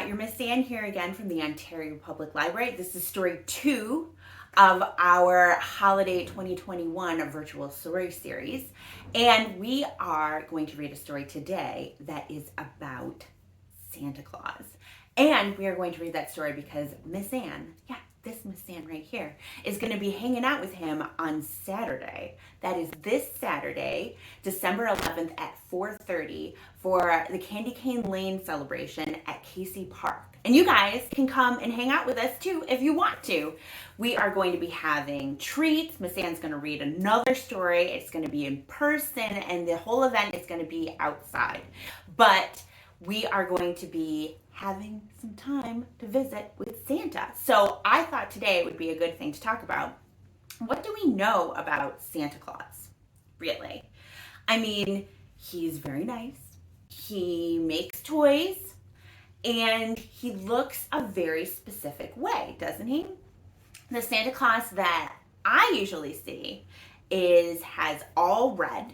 got your Miss Ann here again from the Ontario Public Library. This is story 2 of our Holiday 2021 virtual story series. And we are going to read a story today that is about Santa Claus. And we are going to read that story because Miss Ann, this Miss Ann right here, is going to be hanging out with him on Saturday. That is this Saturday, December 11th at 4:30 for the Candy Cane Lane celebration at Casey Park. And you guys can come and hang out with us too if you want to. We are going to be having treats. Miss Ann's going to read another story. It's going to be in person, and the whole event is going to be outside. But we are going to be having some time to visit with Santa. So I thought today would be a good thing to talk about. What do we know about Santa Claus, really? I mean, he's very nice. He makes toys, and he looks a very specific way, doesn't he? The Santa Claus that I usually see has all red.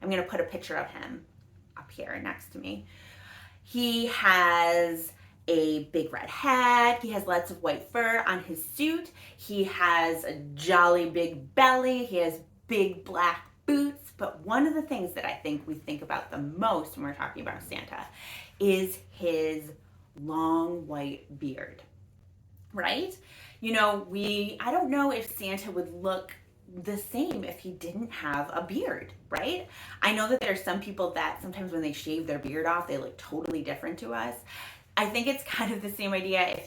I'm going to put a picture of him up here next to me. He has a big red hat. He has lots of white fur on his suit. He has a jolly big belly. He has big black boots. But one of the things that I think we think about the most when we're talking about Santa is his long white beard, right? You know, I don't know if Santa would look the same if he didn't have a beard, right? I know that there's some people that sometimes when they shave their beard off, they look totally different to us. I think it's kind of the same idea if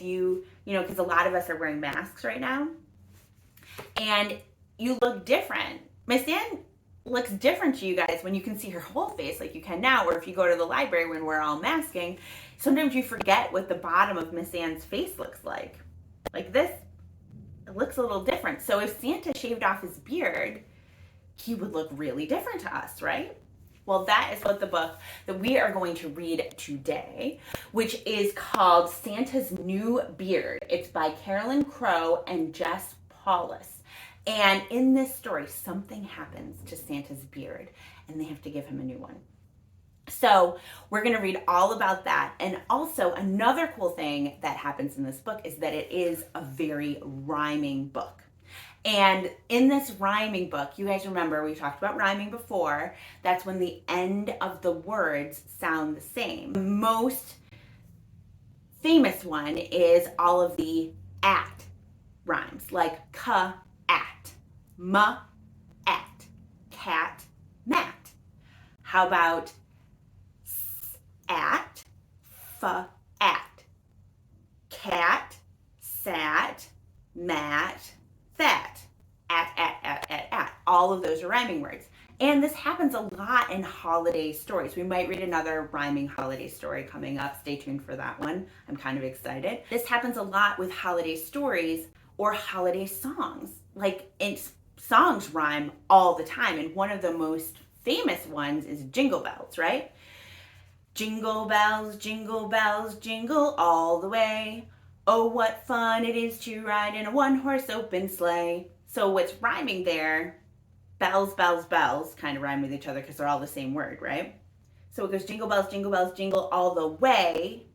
because a lot of us are wearing masks right now and you look different. Miss Ann looks different to you guys when you can see her whole face like you can now, or if you go to the library when we're all masking, sometimes you forget what the bottom of Miss Ann's face looks like. Like this, it looks a little different. So if Santa shaved off his beard, he would look really different to us, right? Well, that is what the book that we are going to read today, which is called Santa's New Beard. It's by Crowe and Jess Pauwels. And in this story, something happens to Santa's beard, and they have to give him a new one. So we're going to read all about that. And also another cool thing that happens in this book is that it is a very rhyming book. And in this rhyming book, you guys remember we talked about rhyming before. That's when the end of the words sound the same. The most famous one is all of the at rhymes, like ka, at, ma, at, cat, mat. How about at, fa, at, cat, sat, mat, that, at. All of those are rhyming words. And this happens a lot in holiday stories. We might read another rhyming holiday story coming up. Stay tuned for that one. I'm kind of excited. This happens a lot with holiday stories or holiday songs. Songs rhyme all the time. And one of the most famous ones is Jingle Bells, right? Jingle bells, jingle all the way. Oh, what fun it is to ride in a one-horse open sleigh. So what's rhyming there, bells, kind of rhyme with each other because they're all the same word, right? So it goes jingle bells, jingle all the way,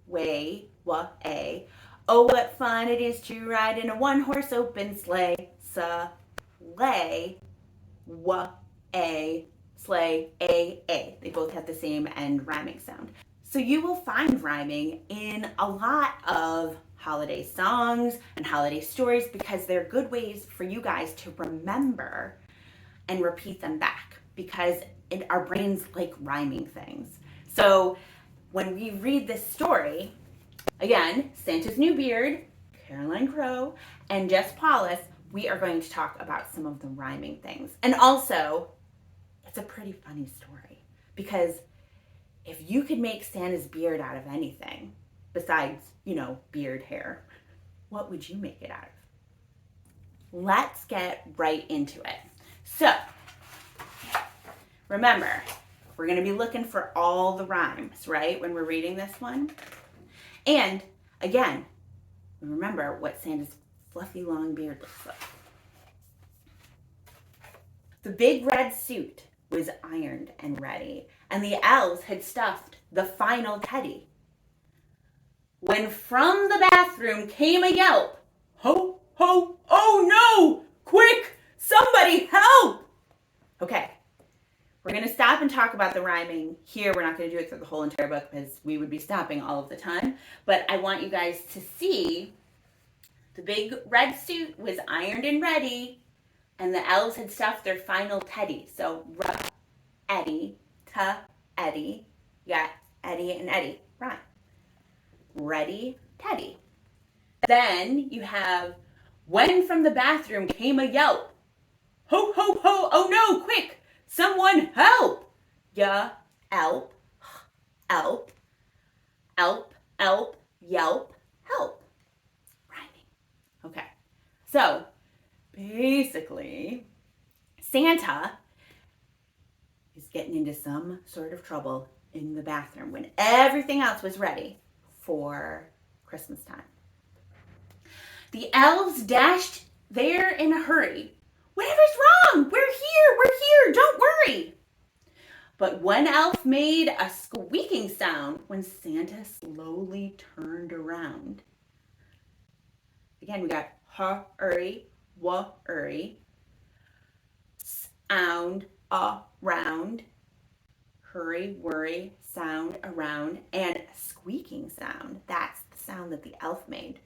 wa-a. Oh, what fun it is to ride in a one-horse open sleigh, sleigh, wa-a, sleigh, a. They both have the same end rhyming sound. So you will find rhyming in a lot of holiday songs and holiday stories because they're good ways for you guys to remember and repeat them back because our brains like rhyming things. So when we read this story, again, Santa's New Beard, Crowe and Jess Pauwels, we are going to talk about some of the rhyming things. And also, it's a pretty funny story because if you could make Santa's beard out of anything, besides, beard hair, what would you make it out of? Let's get right into it. So, remember, we're going to be looking for all the rhymes, right, when we're reading this one. And, again, remember what Santa's fluffy long beard looks like. The big red suit was ironed and ready, and the elves had stuffed the final teddy. when from the bathroom came a yelp. Ho, ho, oh no! Quick! Somebody help! Okay, we're going to stop and talk about the rhyming here. We're not going to do it through the whole entire book because we would be stopping all of the time. But I want you guys to see the big red suit was ironed and ready, and the elves had stuffed their final teddy. So, Eddie, Eddie, yeah, Eddie and Eddie, rhyme. Ready, teddy. Then you have, when from the bathroom came a yelp. Ho, ho, ho, oh no, quick, someone help. Ya, elp, elp, elp, elp, yelp, help. Rhyming. Okay, so basically, Santa is getting into some sort of trouble in the bathroom when everything else was ready for Christmas time. The elves dashed there in a hurry. Whatever's wrong? We're here, don't worry. But one elf made a squeaking sound when Santa slowly turned around. Again, we got hurry, worry, sound, around, hurry, worry, sound, around, and squeaking sound. That's the sound that the elf made.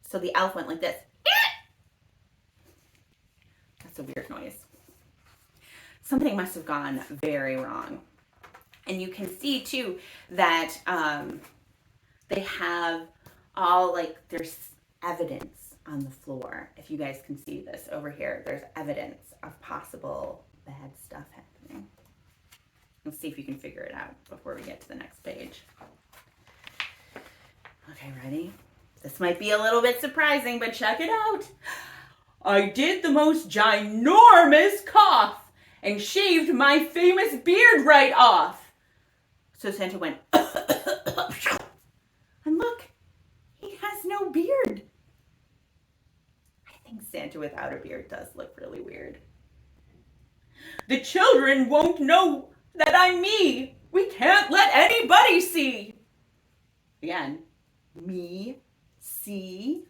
So the elf went like this. That's a weird noise. Something must have gone very wrong. And you can see too that they have all there's evidence on the floor. If you guys can see this over here, there's evidence of possible bad stuff happening. Let's see if you can figure it out before we get to the next page. Okay, ready? This might be a little bit surprising, but check it out. I did the most ginormous cough and shaved my famous beard right off. So Santa went, and look, he has no beard. I think Santa without a beard does look really weird. The children won't know that I'm me. We can't let anybody see. Again, me, see.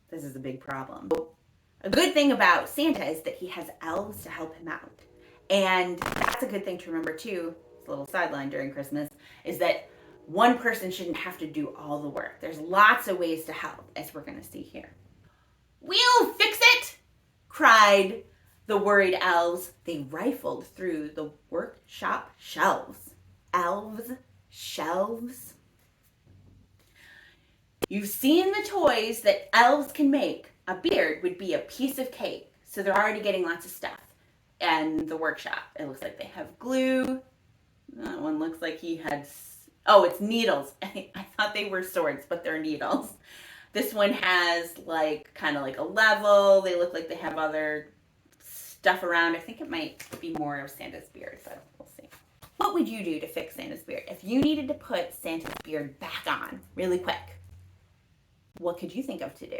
This is a big problem. A good thing about Santa is that he has elves to help him out. And that's a good thing to remember too, it's a little sideline during Christmas, is that one person shouldn't have to do all the work. There's lots of ways to help, as we're going to see here. We'll fix it, cried the worried elves. They rifled through the workshop shelves. Elves, shelves. You've seen the toys that elves can make. A beard would be a piece of cake. So they're already getting lots of stuff. And the workshop, it looks like they have glue. That one looks like he had, it's needles. I thought they were swords, but they're needles. This one has kind of like a level. They look like they have other stuff around. I think it might be more of Santa's beard, but we'll see. What would you do to fix Santa's beard? If you needed to put Santa's beard back on really quick, what could you think of to do?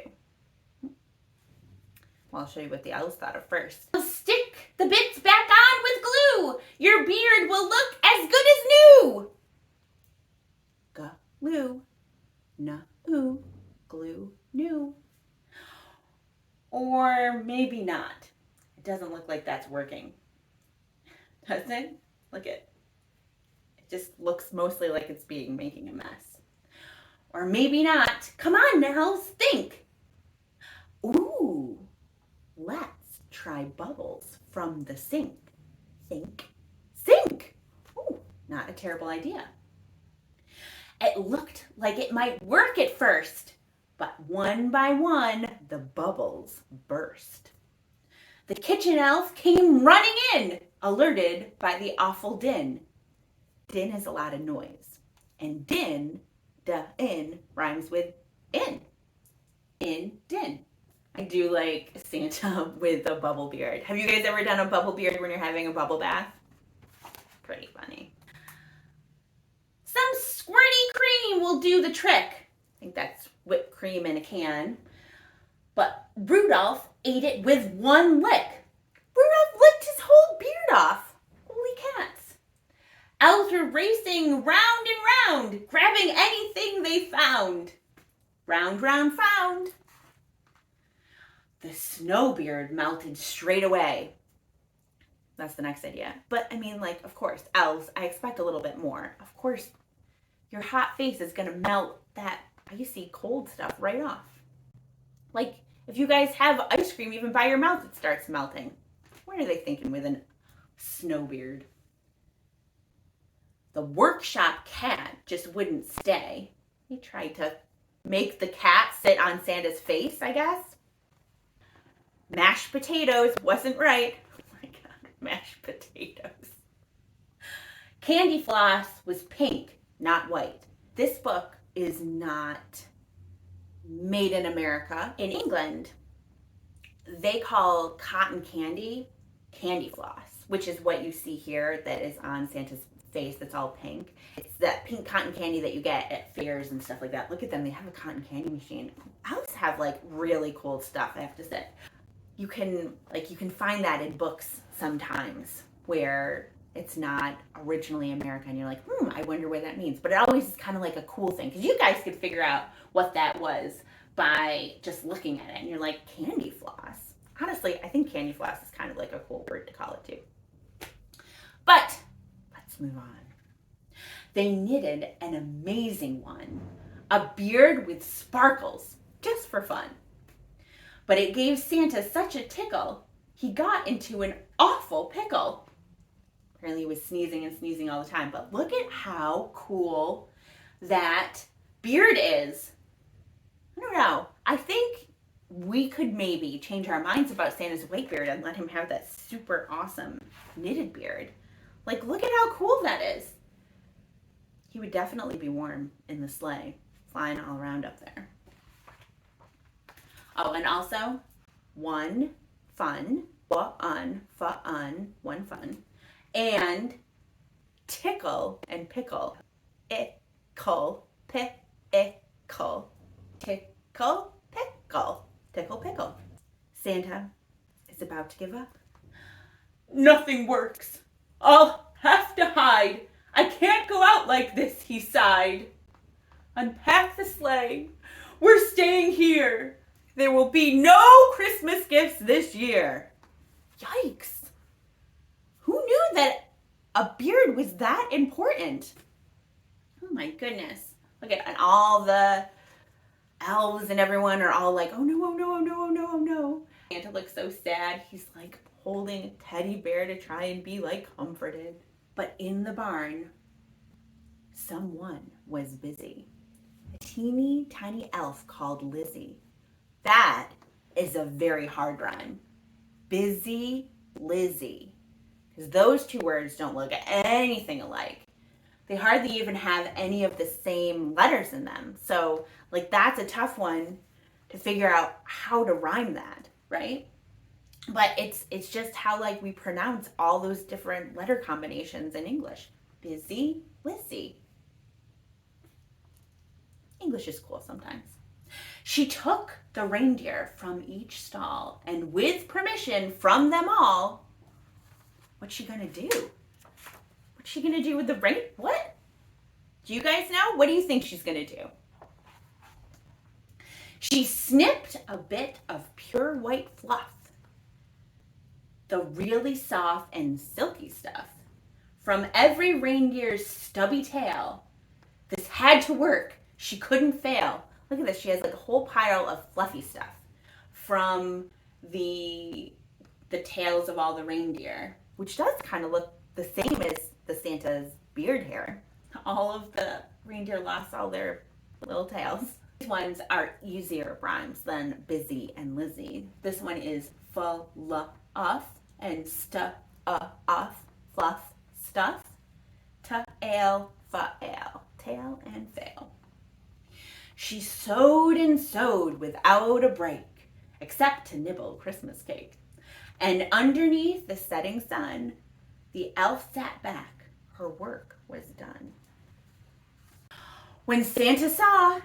Well, I'll show you what the elves thought of first. Stick the bits back on with glue. Your beard will look as good as new. Glue, no, glue, new. Or maybe not. It doesn't look like that's working. Does it? Look at it. It just looks mostly like it's making a mess. Or maybe not. Come on, Nels, think. Ooh, let's try bubbles from the sink. Think, sink. Ooh, not a terrible idea. It looked like it might work at first, but one by one, the bubbles burst. The kitchen elf came running in, alerted by the awful din. Din is a lot of noise, and din, in, rhymes with in. In, din. I do like Santa with a bubble beard. Have you guys ever done a bubble beard when you're having a bubble bath? Pretty funny. Some squirty cream will do the trick. I think that's whipped cream in a can. But Rudolph ate it with one lick. Rudolph licked his whole beard off. Holy cats. Elves were racing round and round, grabbing anything they found. Round, round, found. The snowbeard melted straight away. That's the next idea. But I mean, like, of course, elves, I expect a little bit more. Of course, your hot face is gonna melt that icy cold stuff right off. Like, if you guys have ice cream even by your mouth, it starts melting. What are they thinking with a snowbeard? The workshop cat just wouldn't stay. He tried to make the cat sit on Santa's face, I guess. Mashed potatoes wasn't right. Oh my God, mashed potatoes. Candy floss was pink, not white. This book is not made in America. In England, they call cotton candy candy floss, which is what you see here that is on Santa's face that's all pink. It's that pink cotton candy that you get at fairs and stuff like that. Look at them, they have a cotton candy machine. Elves have like really cool stuff, I have to say. You can find that in books sometimes where it's not originally American. You're like, I wonder what that means. But it always is kind of like a cool thing because you guys could figure out what that was by just looking at it. And you're like, candy floss. Honestly, I think candy floss is kind of like a cool word to call it too. But let's move on. They knitted an amazing one, a beard with sparkles, just for fun. But it gave Santa such a tickle, he got into an awful pickle. Apparently he was sneezing and sneezing all the time. But look at how cool that beard is. I don't know. I think we could maybe change our minds about Santa's white beard and let him have that super awesome knitted beard. Like, look at how cool that is. He would definitely be warm in the sleigh, flying all around up there. Oh, and also, one fun, one fun, and tickle and pickle. Ickle, pickle, tickle, pickle, tickle, pickle. Santa is about to give up. Nothing works. I'll have to hide. I can't go out like this, he sighed. Unpack the sleigh. We're staying here. There will be no Christmas gifts this year. Yikes. Who knew that a beard was that important? Oh my goodness. Look at, and all the elves and everyone are all like, oh no, oh no, oh no, oh no, oh no. Santa looks so sad. He's like holding a teddy bear to try and be like comforted. But in the barn, someone was busy. A teeny tiny elf called Lizzie. That is a very hard rhyme. Busy Lizzie. Because those two words don't look anything alike. They hardly even have any of the same letters in them. So, like, that's a tough one to figure out how to rhyme that, right? But it's just how, like, we pronounce all those different letter combinations in English. Busy Lizzie. English is cool sometimes. She took the reindeer from each stall, and with permission from them all, what's she gonna do? What's she gonna do with the reindeer? What? Do you guys know? What do you think she's gonna do? She snipped a bit of pure white fluff, the really soft and silky stuff, from every reindeer's stubby tail. This had to work. She couldn't fail. Look at this. She has like a whole pile of fluffy stuff from the tails of all the reindeer, which does kind of look the same as the Santa's beard hair. All of the reindeer lost all their little tails. These ones are easier rhymes than busy and Lizzie. This one is fluff and off, fluff, stuff, tail, fail, tail and fail. She sewed and sewed without a break, except to nibble Christmas cake. And underneath the setting sun, the elf sat back. Her work was done. When Santa saw,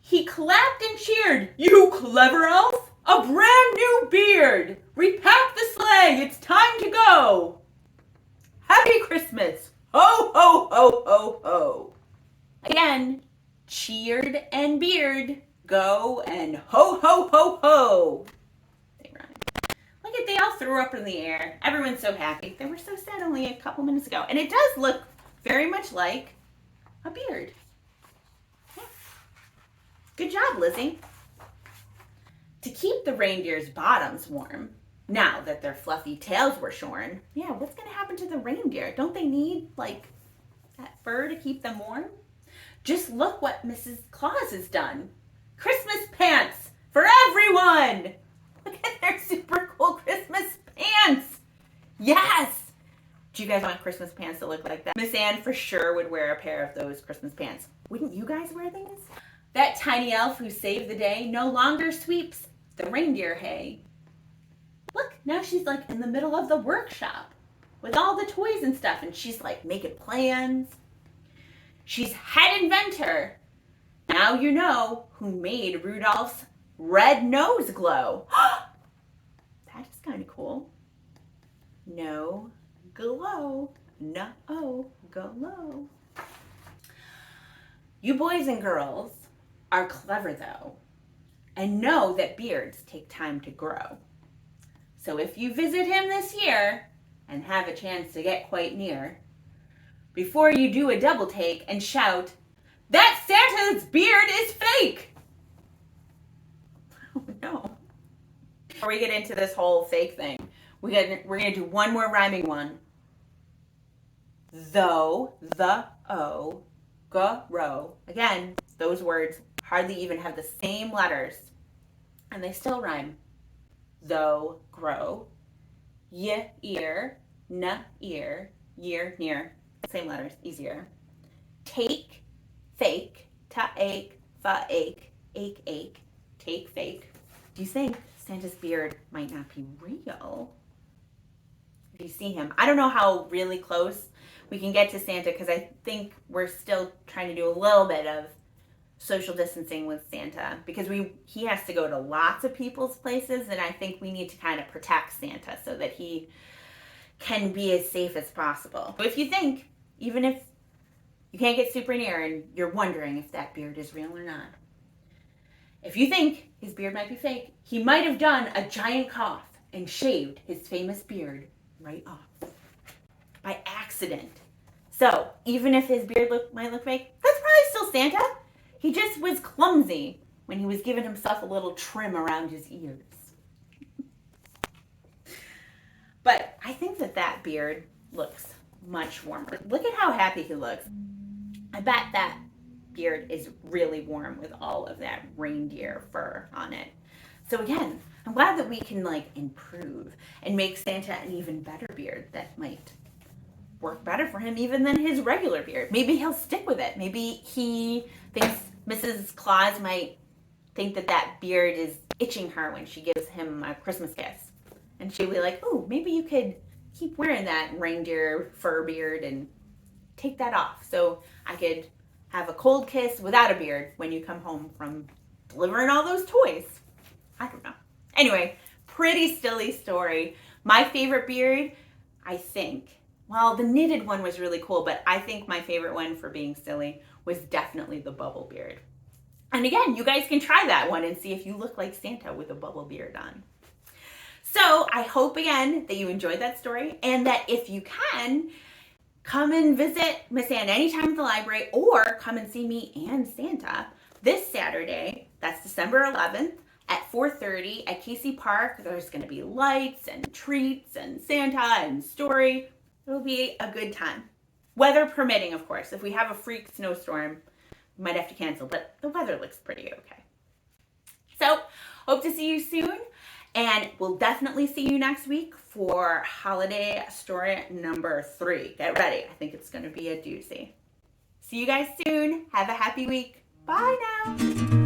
he clapped and cheered. You clever elf! A brand new beard! Repack the sleigh, it's time to go! Happy Christmas! ho, ho, ho, ho, ho. Again, cheered and beard, go and ho, ho, ho, ho. They rhyme. Look at, they all threw up in the air. Everyone's so happy. They were so sad only a couple minutes ago. And it does look very much like a beard. Yeah. Good job, Lizzie. To keep the reindeer's bottoms warm, now that their fluffy tails were shorn, yeah, what's going to happen to the reindeer? Don't they need, like, that fur to keep them warm? Just look what Mrs. Claus has done. Christmas pants for everyone! Look at their super cool Christmas pants! Yes! Do you guys want Christmas pants to look like that? Miss Anne for sure would wear a pair of those Christmas pants. Wouldn't you guys wear these? That tiny elf who saved the day no longer sweeps the reindeer hay. Look, now she's like in the middle of the workshop with all the toys and stuff, and she's like making plans. She's head inventor. Now you know who made Rudolph's red nose glow. That is kind of cool. No glow. No glow. You boys and girls are clever though, and know that beards take time to grow. So if you visit him this year and have a chance to get quite near, before you do a double take and shout, "That Santa's beard is fake!" Oh no. Before we get into this whole fake thing, we're gonna do one more rhyming one. Though, the, o, go. Again, those words hardly even have the same letters, and they still rhyme. Though, grow, ear, ear, year, near. Same letters, easier. Take, fake, ache, ache, take, fake. Do you think Santa's beard might not be real? If you see him, I don't know how really close we can get to Santa, because I think we're still trying to do a little bit of social distancing with Santa, because he has to go to lots of people's places, and I think we need to kind of protect Santa so that he can be as safe as possible. So if you think, even if you can't get super near and you're wondering if that beard is real or not, if you think his beard might be fake, he might have done a giant cough and shaved his famous beard right off by accident. So even if his beard might look fake, that's probably still Santa. He just was clumsy when he was giving himself a little trim around his ears. But I think that beard looks much warmer. Look at how happy he looks. I bet that beard is really warm with all of that reindeer fur on it. So again, I'm glad that we can like improve and make Santa an even better beard that might work better for him even than his regular beard. Maybe he'll stick with it. Maybe he thinks Mrs. Claus might think that beard is itching her when she gives him a Christmas kiss. And she'll be like, oh, maybe you could keep wearing that reindeer fur beard and take that off so I could have a cold kiss without a beard when you come home from delivering all those toys. I don't know. Anyway, pretty silly story. My favorite beard, I think, well, the knitted one was really cool, but I think my favorite one for being silly was definitely the bubble beard. And again, you guys can try that one and see if you look like Santa with a bubble beard on. So I hope again that you enjoyed that story, and that if you can, come and visit Miss Anne anytime at the library, or come and see me and Santa this Saturday. That's December 11th at 4:30 at Casey Park. There's going to be lights and treats and Santa and story. It'll be a good time. Weather permitting, of course. If we have a freak snowstorm, we might have to cancel, but the weather looks pretty okay. So, hope to see you soon, and we'll definitely see you next week for holiday story number 3. Get ready. I think it's going to be a doozy. See you guys soon. Have a happy week. Bye now.